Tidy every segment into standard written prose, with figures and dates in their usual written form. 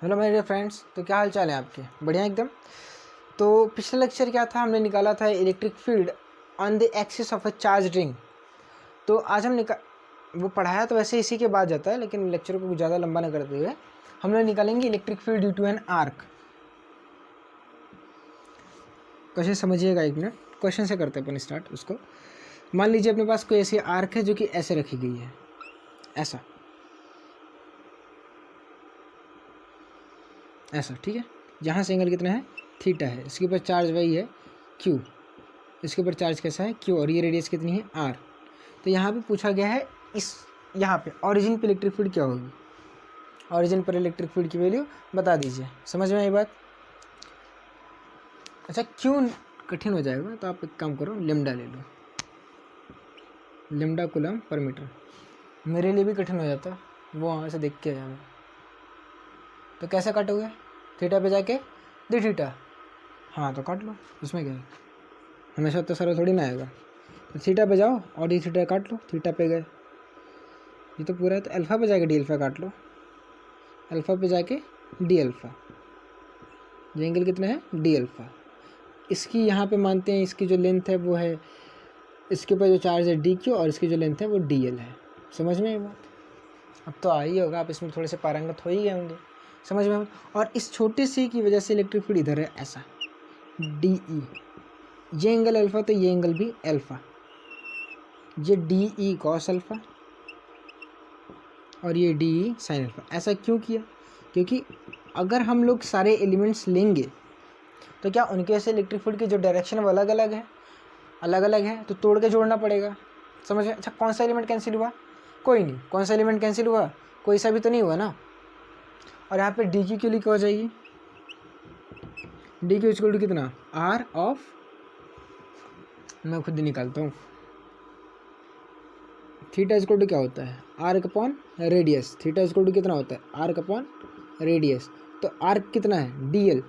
Hello मेरे friends, तो क्या हाल चाल है आपके? बढ़िया एकदम। तो पिछला लेक्चर क्या था, हमने निकाला था electric field on the axis of a charge ring. तो आज हम वो पढ़ाया तो वैसे इसी के बाद जाता है, लेकिन लेक्चर को ज़्यादा लंबा न करते हुए हम लोग निकालेंगे electric field due to an arc. Question समझिएगा, एक मिनट। क्वेश्चन से करते हैं अपन स्टार्ट उसको। मान लीजिए अपने पास कोई ऐसी आर्क है जो कि ऐसे रखी गई है, ऐसा ऐसा, ठीक है। जहाँ से एंगल कितना है, थीटा है। इसके ऊपर चार्ज वही है क्यू, इसके ऊपर चार्ज कैसा है क्यू, और ये रेडियस कितनी है आर। तो यहाँ पे पूछा गया है इस यहाँ पे ऑरिजिन पे इलेक्ट्रिक फील्ड क्या होगी। ऑरिजिन पर इलेक्ट्रिक फील्ड की वैल्यू बता दीजिए। समझ में आई बात? अच्छा, क्यों कठिन हो जाएगा तो आप एक काम करो, लेमडा ले लो, लेमडा कूलम पर मीटर। मेरे लिए भी कठिन हो जाता, वो वहाँ से देख के आया मैं। तो कैसे काटोगे? थीटा पे जाके डी थीटा, हाँ तो काट लो, उसमें क्या है, हमेशा तो सरल थोड़ी ना आएगा। तो थीटा पे जाओ और डी थीटा काट लो, थीटा पे गए, ये तो पूरा है। तो अल्फ़ा पे जाके डी अल्फ़ा काट लो, अल्फ़ा पे जाके डी अल्फ़ा, ये एंगल कितना है डी अल्फ़ा। इसकी यहाँ पे मानते हैं इसकी जो लेंथ है वो है, इसके ऊपर जो चार्ज है डी क्यू, और इसकी जो लेंथ है वो डी एल है। समझ में ये बात? अब तो आ ही होगा, आप इसमें थोड़े से पारंगत हो ही गए होंगे, समझ में। और इस छोटे से की वजह से इलेक्ट्रिक फील्ड इधर है ऐसा डी ई, ये एंगल अल्फ़ा तो ये एंगल भी अल्फ़ा, ये डी ई कॉस अल्फ़ा और ये डी ई साइन अल्फ़ा। ऐसा क्यों किया? क्योंकि अगर हम लोग सारे एलिमेंट्स लेंगे तो क्या उनके से इलेक्ट्रिक फील्ड की जो डायरेक्शन है वो अलग अलग है, अलग अलग है, तो तोड़ के जोड़ना पड़ेगा। समझ में? अच्छा, कौन सा एलिमेंट कैंसिल हुआ? कोई नहीं। कौन सा एलिमेंट कैंसिल हुआ? कोई सा भी तो नहीं हुआ ना। और यहाँ पे डी की क्यू लिखा हो जाएगी, डी क्यू इक्वल टू कितना, आर ऑफ, मैं खुद ही निकालता हूँ, थीटा इक्वल टू क्या होता है arc upon radius. Theta equal to कितना होता है आर्क अपॉन रेडियस। तो आर्क कितना है डी एल,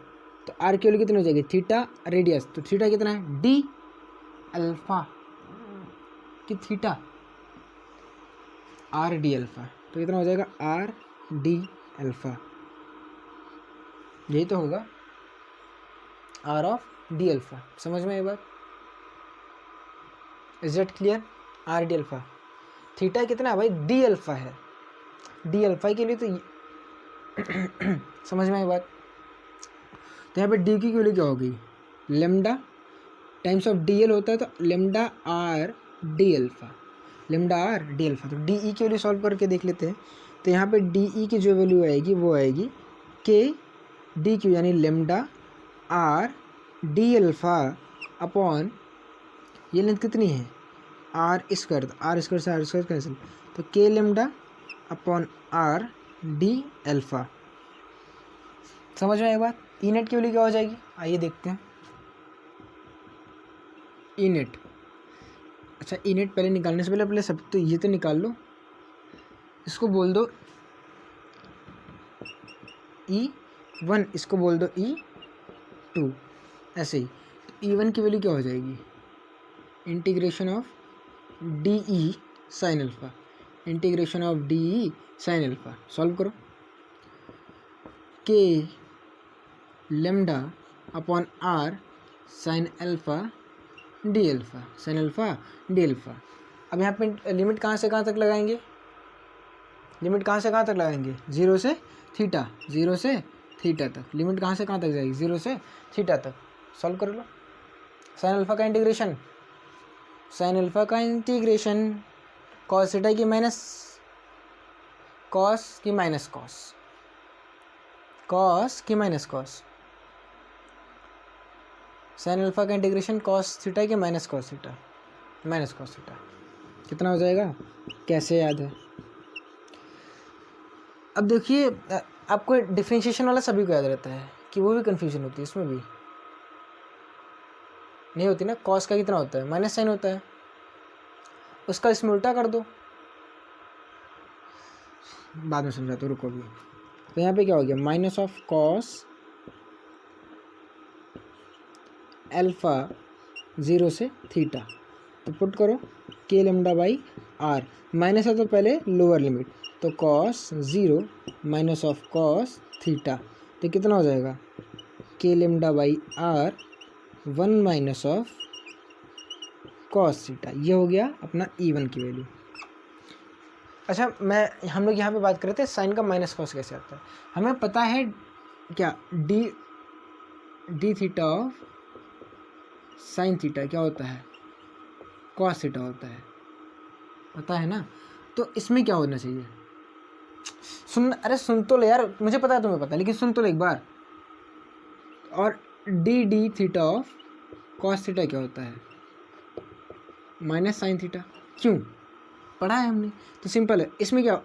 तो आर की वैल्यू कितनी हो जाएगी थीटा रेडियस। तो थीटा कितना है डी अल्फा कि थीटा आर डी अल्फा। तो कितना हो जाएगा आर डी अल्फा, यही तो होगा आर ऑफ डी अल्फा। समझ में ये बात? Is it clear? Are D alpha, theta कितना है भाई डी अल्फा है, डी अल्फा के लिए तो समझ में आई बात? तो यहाँ पे डी की वैल्यू क्या होगी, lambda times of D L होता है, तो lambda r D alpha, lambda r D alpha. तो डी ई की वैल्यू सॉल्व करके देख लेते हैं। तो यहाँ पे डी ई की जो वैल्यू आएगी वो आएगी के डी क्यू, यानी lambda r D alpha upon, ये लेंथ कितनी है आर स्क्वायर, आर स्क्वायर से आर स्क्वायर कैंसिल, तो K lambda upon r D alpha. समझ में आए बात? ई नेट की वैल्यू क्या हो जाएगी, आइए देखते हैं। ई नेट, अच्छा ई नेट पहले निकालने से पहले सब तो ये तो निकाल लो, इसको बोल दो E1, इसको बोल दो E2, ऐसे ही। तो E1 की वैल्यू क्या हो जाएगी, integration of D E sine alpha, integration of D E sine alpha. Solve करो, K lambda upon are sine alpha D alpha, sine alpha D alpha. अब यहाँ पे लिमिट कहाँ से कहाँ तक लगाएंगे, लिमिट कहाँ से कहाँ तक लगाएंगे, जीरो से थीटा, जीरो से थीटा तक। लिमिट कहाँ से कहाँ तक जाएगी, जीरो से थीटा तक। सॉल्व कर लो। साइन अल्फ़ा का इंटीग्रेशन, साइन अल्फ़ा का इंटीग्रेशन कॉस थीटा की माइनस कॉस की माइनस कॉस, कॉस की माइनस कॉस, साइन अल्फ़ा का इंटीग्रेशन कॉस थीटा की minus cos theta, minus cos theta. कितना हो जाएगा, कैसे याद है? अब देखिए, आपको डिफरेंशिएशन वाला सभी को याद रहता है कि वो भी कन्फ्यूजन होती है, इसमें भी नहीं होती ना। कॉस का कितना होता है, माइनस साइन होता है, उसका इसमें उल्टा कर दो, बाद में समझाता हूँ, रुको भी। तो यहाँ पे क्या हो गया, minus of cos alpha zero से थीटा, तो पुट करो K lambda by R, minus है तो पहले लोअर लिमिट, तो cos zero minus of cos theta, तो कितना हो जाएगा के lambda by R 1 minus of cos theta. ये हो गया अपना E1 की वैल्यू। अच्छा हम लोग यहाँ पे बात कर रहे थे साइन का माइनस कॉस कैसे आता है। हमें पता है क्या D theta of sine theta क्या होता है, कॉस थीटा होता है, पता है ना। तो इसमें क्या होना चाहिए, अरे सुन तो ले यार, मुझे पता है तुम्हें पता है, लेकिन सुन तो ले एक बार। और D theta of cos theta क्या होता है, माइनस साइन थीटा। क्यों, पढ़ा है हमने। तो सिंपल है। इसमें क्या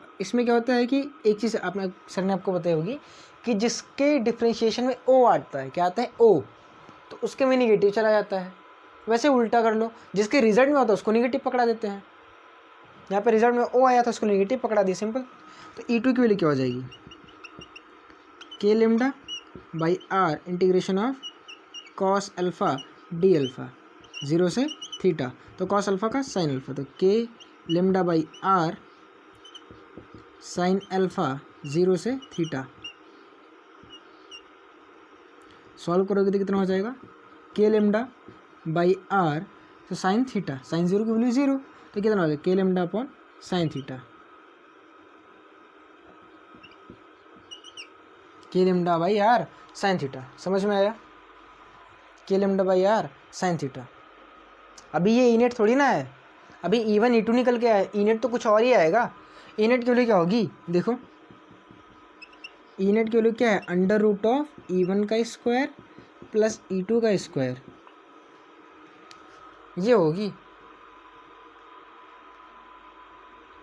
होता है कि एक चीज़ आपने सर ने आपको बताई होगी कि जिसके डिफ्रेंशिएशन में ओ आता है, क्या आता है ओ, तो उसके में निगेटिव चला जाता है। वैसे उल्टा कर लो, जिसके रिजल्ट में होता है उसको निगेटिव पकड़ा देते हैं। यहाँ पे रिजल्ट में ओ आया था, उसको निगेटिव पकड़ा दिया, सिंपल। तो E2 की वैल्यू क्या हो जाएगी, के lambda by R integration of cos alpha D alpha 0 से थीटा, तो कॉस अल्फ़ा का साइन अल्फ़ा, तो K lambda by are sine alpha 0 से थीटा। सॉल्व करोगे तो कितना हो जाएगा, के लेमडा बाई आर, तो साइन थीटा, साइन 0 की वैल्यू 0, तो कितना हो जाएगा के लेमडा अपॉन साइन थीटा, के lambda by are sine theta. समझ में आया, के lambda by are sine theta. अभी ये E नेट थोड़ी ना है, अभी E1 E2 निकल के आया, E नेट तो कुछ और ही आएगा। E नेट की वैल्यू क्या होगी, देखो E नेट की वैल्यू क्या है, अंडर रूट ऑफ E1 का स्क्वायर प्लस E2 का स्क्वायर, ये होगी।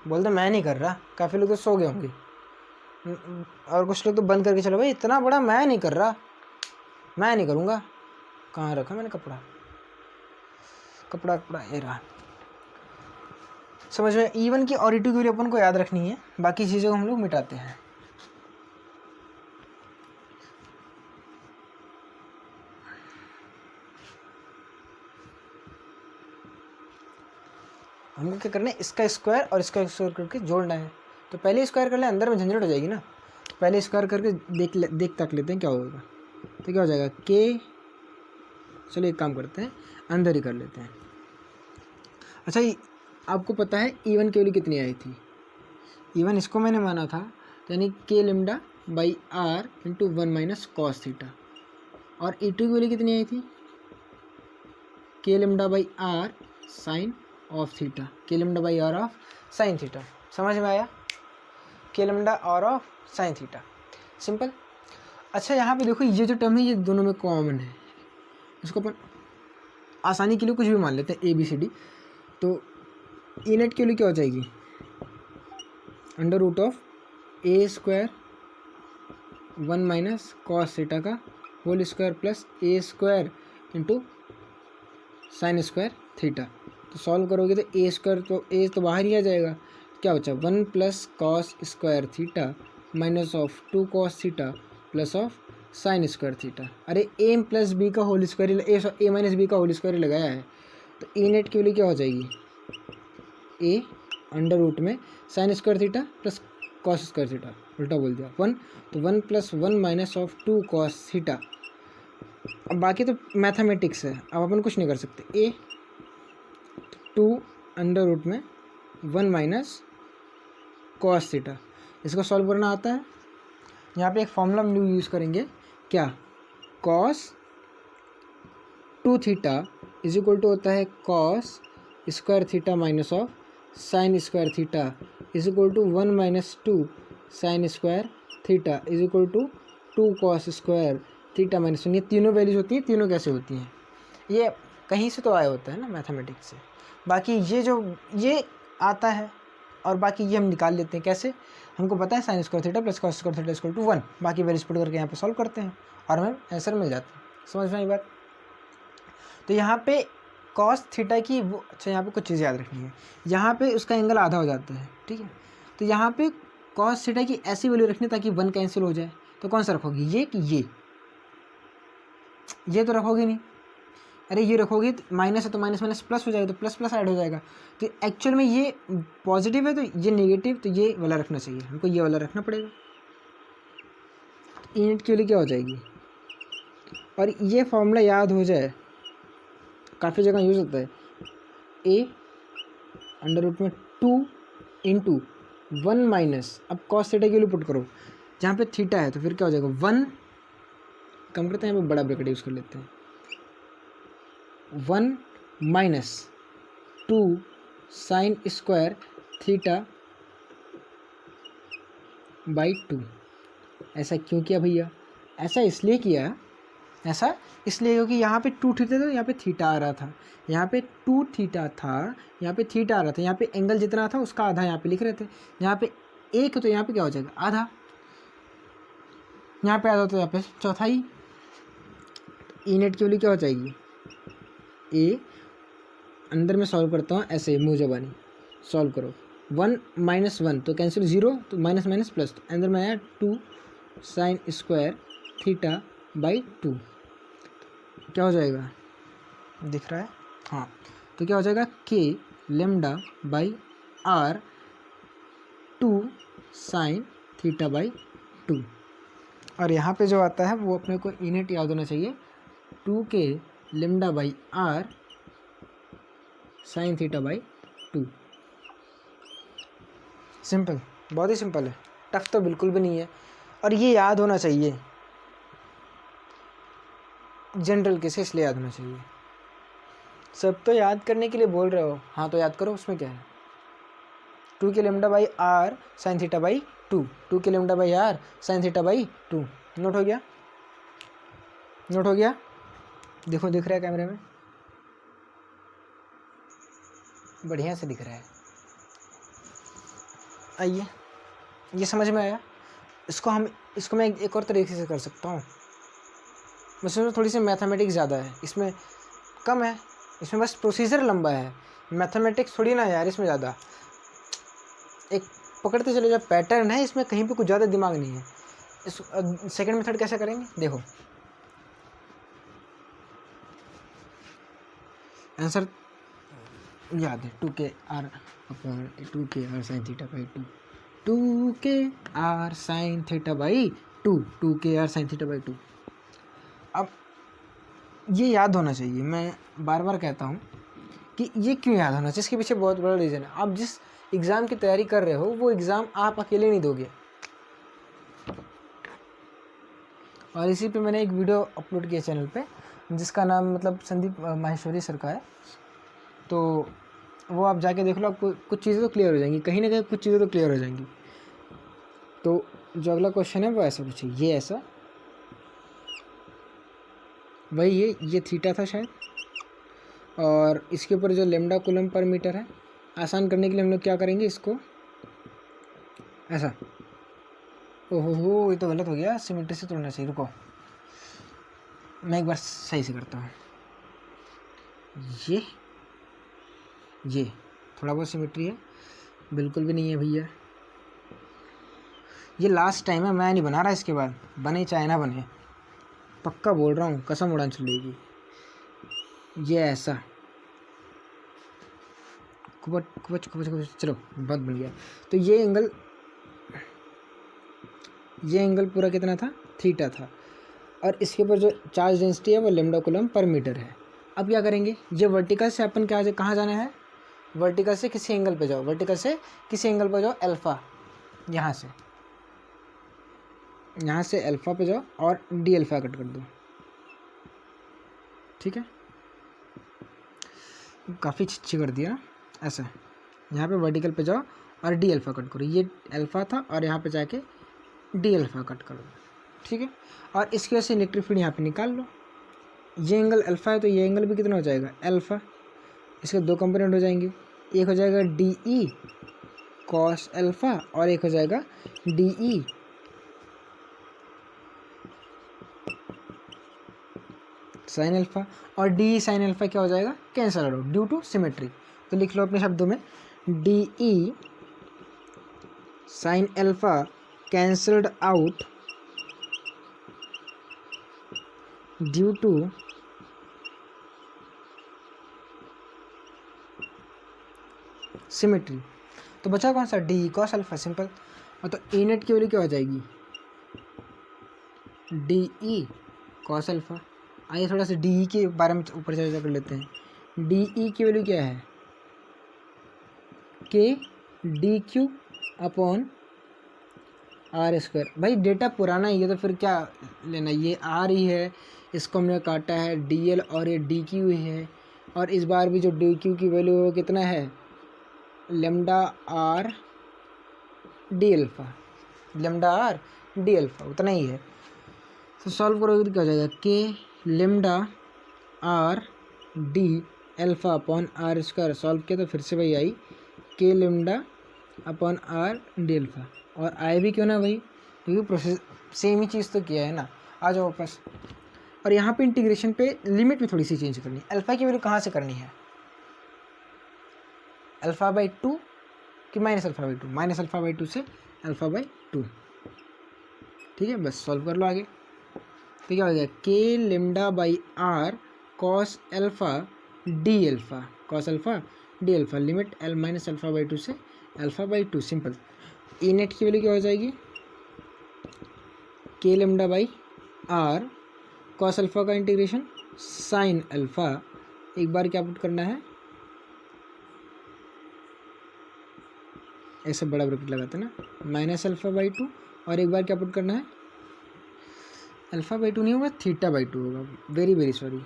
बोल दो मैं नहीं कर रहा, काफ़ी लोग तो सो गए होंगे, और कुछ लोग तो बंद करके चलो भाई, इतना बड़ा मैं नहीं कर रहा, मैं नहीं करूँगा। कहाँ रखा मैंने कपड़ा ये रहा। समझ में, E1 की और E2 की वैल्यू अपन को याद रखनी है, बाकी चीज़ों को हम लोग मिटाते हैं। हमको क्या करना है, इसका स्क्वायर और इसका स्क्वायर करके जोड़ना है। तो पहले स्क्वायर कर ले, अंदर में झंझट हो जाएगी ना। पहले स्क्वायर करके देख तक लेते हैं क्या होगा। तो क्या हो जाएगा के, चलो एक काम करते हैं अंदर ही कर लेते हैं। अच्छा आपको पता है E1 की वैल्यू कितनी आई थी, E1 इसको मैंने माना था, यानी के lambda by R into 1 minus cos theta. और E2 की वैल्यू कितनी आई थी, के lambda by are sine of theta, के lambda by R of sine theta. समझ में आया, के lambda R of sine theta, simple. अच्छा यहाँ पे देखो, ये जो टर्म है ये दोनों में कॉमन है, इसको अपन आसानी के लिए कुछ भी मान लेते हैं ABCD। तो E नेट के लिए क्या हो जाएगी, under root of A square 1 minus cos theta का whole square plus A square into sine square theta. तो सॉल्व करोगे तो ए स्क्वायर, तो ए तो बाहर ही आ जाएगा, क्या बचा 1 plus cos square theta minus of 2 cos theta plus of sine square theta. अरे ए प्लस बी का होल स्क्वायर, ए माइनस बी का होल स्क्वायर ही लगाया है। तो E नेट की वैल्यू क्या हो जाएगी, ए अंडर रूट में sign square theta plus cos square theta, उल्टा बोल दिया 1, तो 1 plus 1 minus of 2 cos theta. अब बाकी तो मैथमेटिक्स है, अब अपन कुछ नहीं कर सकते। ए 2 अंडर रूट में 1 माइनस कॉस थीटा, इसको सॉल्व करना आता है। यहाँ पे एक फॉर्मूला हम लोग यूज़ करेंगे, क्या, cos 2 theta is equal to होता है cos square theta minus of sine square theta is equal to 1 minus 2 sine square theta is equal to 2 cos square theta minus 1। ये तीनों वैल्यूज होती हैं, तीनों कैसे होती हैं, ये कहीं से तो आया होता है ना मैथमेटिक्स से। बाकी ये आता है, और बाकी ये हम निकाल लेते हैं कैसे, हमको पता है sine square theta plus cos square theta equal to 1, बाकी वैल्यूज पुट करके यहाँ पे सॉल्व करते हैं और हमें आंसर मिल जाता है। समझ में आई बात। तो यहाँ पे कॉस थीटा की वो, अच्छा यहाँ पे कुछ चीज़ याद रखनी है, यहाँ पे उसका एंगल आधा हो जाता है, ठीक है। तो यहाँ पे कॉस थीटा की ऐसी वैल्यू रखनी ताकि 1 कैंसिल हो जाए। तो कौन सा रखोगी, ये कि ये तो रखोगे नहीं, अरे ये रखोगे तो माइनस है तो माइनस माइनस प्लस हो जाएगा, तो प्लस प्लस ऐड हो जाएगा। तो एक्चुअल में ये पॉजिटिव है तो ये नेगेटिव, तो ये वाला रखना चाहिए, हमको ये वाला रखना पड़ेगा। ई नेट की वैल्यू क्या हो जाएगी, और ये फॉर्मूला याद हो जाए, काफ़ी जगह यूज़ होता है, ए अंडर रूट में 2 इंटू 1 माइनस, अब कॉस थीटा की वैल्यू पुट करो, जहाँ पे थीटा है तो फिर क्या हो जाएगा 1, कम करते हैं यहाँ पे बड़ा ब्रैकेट यूज़ कर लेते हैं, 1 minus 2 sine square theta by 2। ऐसा क्यों किया भैया, ऐसा इसलिए किया, ऐसा इसलिए क्योंकि यहाँ पे 2 थीटा था, यहाँ पे थीटा आ रहा था, यहाँ पे 2 थीटा था, यहाँ पे थीटा आ रहा था, यहाँ पे एंगल जितना था उसका आधा यहाँ पे लिख रहे थे, यहाँ पे एक तो यहाँ पे क्या हो जाएगा आधा, यहाँ पे आधा तो यहाँ पे चौथाई। ई नेट की वैल्यू क्या हो जाएगी, ए अंदर में सॉल्व करता हूँ ऐसे मुँह जबानी सॉल्व करो, 1 माइनस 1 तो कैंसिल 0, तो माइनस माइनस प्लस, तो अंदर में आया 2 साइन स्क्वायर थीटा बाई 2, क्या हो जाएगा, दिख रहा है, हाँ, तो क्या हो जाएगा के lambda by are 2 sine theta by 2, और यहाँ पे जो आता है वो अपने को ई नेट याद होना चाहिए, 2 k lambda by are sine theta by 2। Simple, बहुत ही सिंपल है, टफ तो बिल्कुल भी नहीं है, और ये याद होना चाहिए, जनरल केस इसलिए याद होना चाहिए। सब तो याद करने के लिए बोल रहे हो, हाँ तो याद करो, उसमें क्या है, 2 k lambda by are sine theta by 2, 2 k lambda by are sine theta by 2, note हो गया, नोट हो गया, देखो दिख रहा है कैमरे में, बढ़िया से दिख रहा है, आइए ये समझ में आया, इसको मैं एक और तरीके से कर सकता हूँ, इसमें थोड़ी सी मैथमेटिक्स ज़्यादा है, इसमें कम है, इसमें बस प्रोसीजर लंबा है, मैथमेटिक्स थोड़ी ना यार इसमें ज़्यादा, एक पकड़ते चले जो पैटर्न है इसमें कहीं पे कुछ ज़्यादा दिमाग नहीं है। इस सेकंड मेथड कैसे करेंगे, देखो आंसर याद है, 2 के आर अपॉन 2 के आर साइन थीटा बाई 2, 2 के आर साइन थीटा बाई 2, 2 के आर साइन थीटा बाई 2। अब ये याद होना चाहिए, मैं बार बार कहता हूँ कि ये क्यों याद होना चाहिए, इसके पीछे बहुत बड़ा रीज़न है, आप जिस एग्ज़ाम की तैयारी कर रहे हो वो एग्ज़ाम आप अकेले नहीं दोगे, और इसी पे मैंने एक वीडियो अपलोड किया चैनल पे जिसका नाम मतलब संदीप माहेश्वरी सर का है, तो वो आप जाके देख लो, आपको कुछ चीज़ें तो क्लियर हो जाएंगी, कहीं ना कहीं कुछ चीज़ें तो क्लियर हो जाएंगी। तो जो अगला क्वेश्चन है वो ऐसा कुछ है, ये ऐसा वही ये थीटा था शायद, और इसके ऊपर जो लेमडा कूलम पर मीटर है, आसान करने के लिए हम लोग क्या करेंगे, इसको ऐसा, ओहो ये तो गलत हो गया, सिमेट्री से तोड़ना चाहिए, रुको मैं एक बार सही से करता हूँ, ये थोड़ा बहुत सिमेट्री है, बिल्कुल भी नहीं है भैया, ये लास्ट टाइम है, मैं नहीं बना रहा, इसके बाद बने चाहे ना बने, पक्का बोल रहा हूँ, कसम उड़ान चलेगी, ये ऐसा कुछ चलो बहुत बन गया, तो ये एंगल पूरा कितना था, थीटा था, और इसके ऊपर जो चार्ज डेंसिटी है वो लेमडा कूलम पर मीटर है। अब क्या करेंगे, ये वर्टिकल से अपन कहाँ जाना है, वर्टिकल से किसी एंगल पे जाओ, वर्टिकल से किसी एंगल पे जाओ, अल्फ़ा, यहाँ से अल्फ़ा पे जाओ और डी अल्फ़ा कट कर दो, ठीक है, काफ़ी अच्छी कर दिया ना, ऐसा यहाँ पे वर्टिकल पे जाओ और डी अल्फ़ा कट करो, ये अल्फ़ा था और यहाँ पे जाके डी अल्फ़ा कट करो, ठीक है, और इसकी वजह से इलेक्ट्रिक फील्ड यहाँ पे निकाल लो, ये एंगल अल्फ़ा है तो ये एंगल भी कितना हो जाएगा अल्फ़ा, इसके दो कंपोनेंट हो जाएंगे, एक हो जाएगा डी ई कॉस अल्फ़ा और एक हो जाएगा डी ई साइन अल्फ़ा, और डी साइन अल्फ़ा क्या हो जाएगा, cancel out due to symmetry, तो लिख लो अपने शब्दों में, D E sine alpha cancelled out due to symmetry, तो बचा कौन सा, डी कॉस अल्फ़ा, सिंपल, और तो ए नेट की वैल्यू क्या हो जाएगी, डी ई कॉस अल्फ़ा। आइए थोड़ा सा डी ई के बारे में ऊपर चर्चा कर लेते हैं। डी ई की वैल्यू क्या है, k d q upon r square. भाई डेटा पुराना ही है तो फिर क्या लेना, ये आर ही है, इसको हमने काटा है डी एल और ये डी क्यू ही है। और इस बार भी जो डी क्यू की वैल्यू है वो कितना है, lambda r d alpha, lambda r d alpha उतना ही है। तो सॉल्व करोगे तो क्या हो जाएगा, के lambda r d alpha upon r square. Solve किया तो फिर से वही आई, k lambda upon r d alpha. और आए भी क्यों ना भाई, क्योंकि प्रोसेस सेम ही चीज़ तो किया है ना। आ जाओ वापस, और यहाँ पे इंटीग्रेशन पे लिमिट भी थोड़ी सी चेंज करनी है। अल्फ़ा की वैल्यू कहाँ से करनी है, अल्फ़ा बाई 2 कि minus alpha by 2, minus alpha by 2 से अल्फ़ा बाई 2। ठीक है, बस सॉल्व कर लो आगे। तो क्या हो जाएगा, के lambda by r cos alpha D alpha, cos alpha D alpha, limit L minus alpha by 2 से alpha by 2। Simple. E net की वैल्यू क्या हो जाएगी, के lambda by r cos alpha का इंटीग्रेशन साइन अल्फ़ा, एक बार क्या पुट करना है, ऐसे बड़ा ब्रैकेट लगाते हैं ना, माइनस अल्फ़ा बाई 2, और एक बार क्या पुट करना है, अल्फ़ा बाई 2 नहीं होगा, थीटा बाई 2 होगा। वेरी वेरी सॉरी,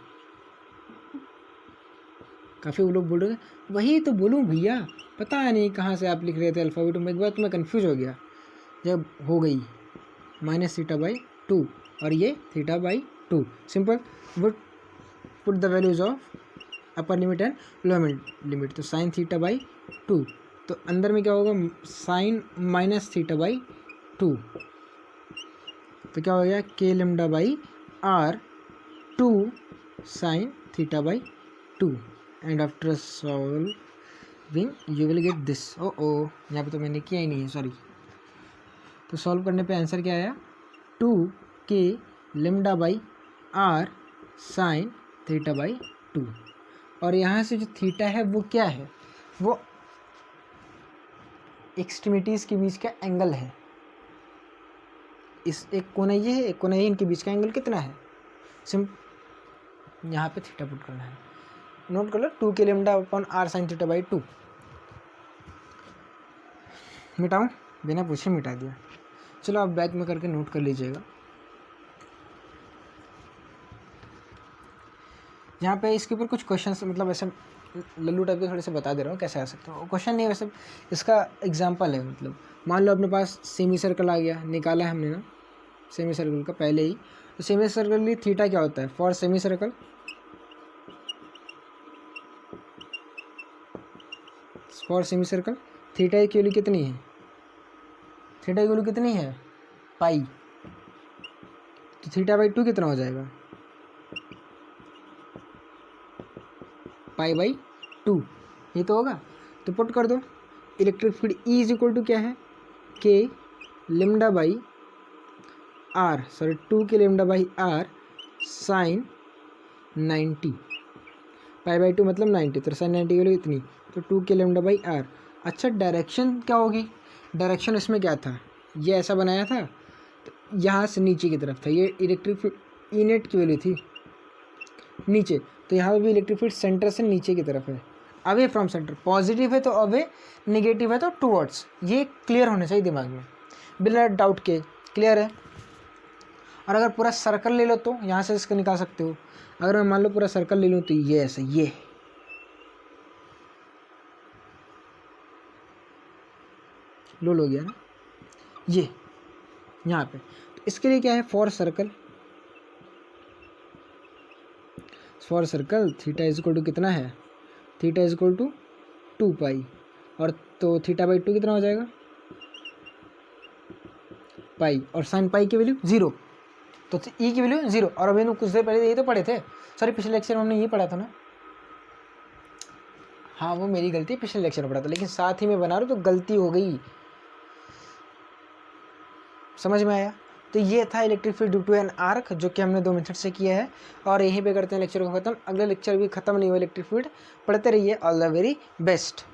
काफ़ी वो लोग बोल रहे थे, वही तो बोलूँ भैया, पता नहीं कहाँ से आप लिख रहे थे अल्फ़ा बाई 2 में। एक बार तो मैं कन्फ्यूज़ हो गया जब हो गई माइनस थीटा बाई 2 और ये theta by 2। Simple, would put the values of upper limit and lower limit. तो साइन थीटा बाई 2, तो अंदर में क्या होगा, साइन माइनस थीटा बाई 2। तो क्या हो गया, के lambda by are 2 sine theta by 2। And after solving you will get this. ओ यहाँ पे तो मैंने किया ही नहीं है, सॉरी। तो सॉल्व करने पे आंसर क्या आया, 2 k lambda by are sine theta by 2। और यहाँ से जो थीटा है वो क्या है, वो एक्सट्रीमिटीज़ के बीच का एंगल है। इस एक कोना ये है, एक कोना ये, इनके बीच का एंगल कितना है, यहाँ पे थीटा पुट करना है। नोट कर लो, 2 k lambda upon are sine theta by 2। मिटाऊँ, बिना पूछे मिटा दिया। चलो आप बैक में करके नोट कर लीजिएगा। यहाँ पे इसके ऊपर कुछ क्वेश्चन, मतलब ऐसे लल्लू टाइप के थोड़े से बता दे रहा हूँ कैसे आ सकते हो। क्वेश्चन नहीं है वैसे, इसका एग्जांपल है। मतलब मान लो अपने पास सेमी सर्कल आ गया, निकाला है हमने ना सेमी सर्कल का पहले ही। तो सेमी सर्कल लिए थीटा क्या होता है, फॉर सेमी सर्कल थीटा की वैल्यू कितनी है, थीटा की वैल्यू कितनी है, पाई। तो थीटा बाई 2 कितना हो जाएगा, पाई बाई 2, ये तो होगा। तो पुट कर दो, electric field E is equal to क्या है, k lambda by r, sorry 2 k lambda by are sine 90, pi by 2 मतलब 90, तो साइन 90 की वैल्यू इतनी, तो 2 के लेमडा बाई आर। अच्छा, डायरेक्शन क्या होगी, डायरेक्शन इसमें क्या था, ये ऐसा बनाया था, तो यहाँ से नीचे की तरफ था। ये इलेक्ट्रिक फील्ड ई नेट की वैल्यू थी नीचे, तो यहाँ पे भी इलेक्ट्रिक फील्ड सेंटर से नीचे की तरफ है, अवे फ्रॉम सेंटर। पॉजिटिव है तो अवे, नेगेटिव है तो टुवर्ड्स। ये क्लियर होना चाहिए दिमाग में, बिना डाउट के। क्लियर है। और अगर पूरा सर्कल ले लो तो यहाँ से इसको निकाल सकते हो। अगर मैं मान लो पूरा सर्कल ले लूँ तो ये ऐसा, ये लो हो गया ना, ये यहाँ पे। तो इसके लिए क्या है, for circle theta is equal to कितना है, theta is equal to 2 pi, और तो थीटा बाई 2 कितना हो जाएगा, पाई, और साइन पाई की वैल्यू 0, तो ई की वैल्यू 0। और अभी कुछ देर पहले यही तो पढ़े थे, सॉरी पिछले लेक्चर में हमने ये पढ़ा था ना। हाँ वो मेरी गलती है, पिछले लेक्चर में पढ़ा था, लेकिन साथ ही में बना रहा हूँ तो गलती हो गई। समझ में आया। तो ये था electric field due to an arc, जो कि हमने 2 मेथड से किया है। और यहीं पे करते हैं लेक्चर को ख़त्म। अगले लेक्चर भी ख़त्म नहीं हुआ इलेक्ट्रिक फील्ड, पढ़ते रहिए। All the very best.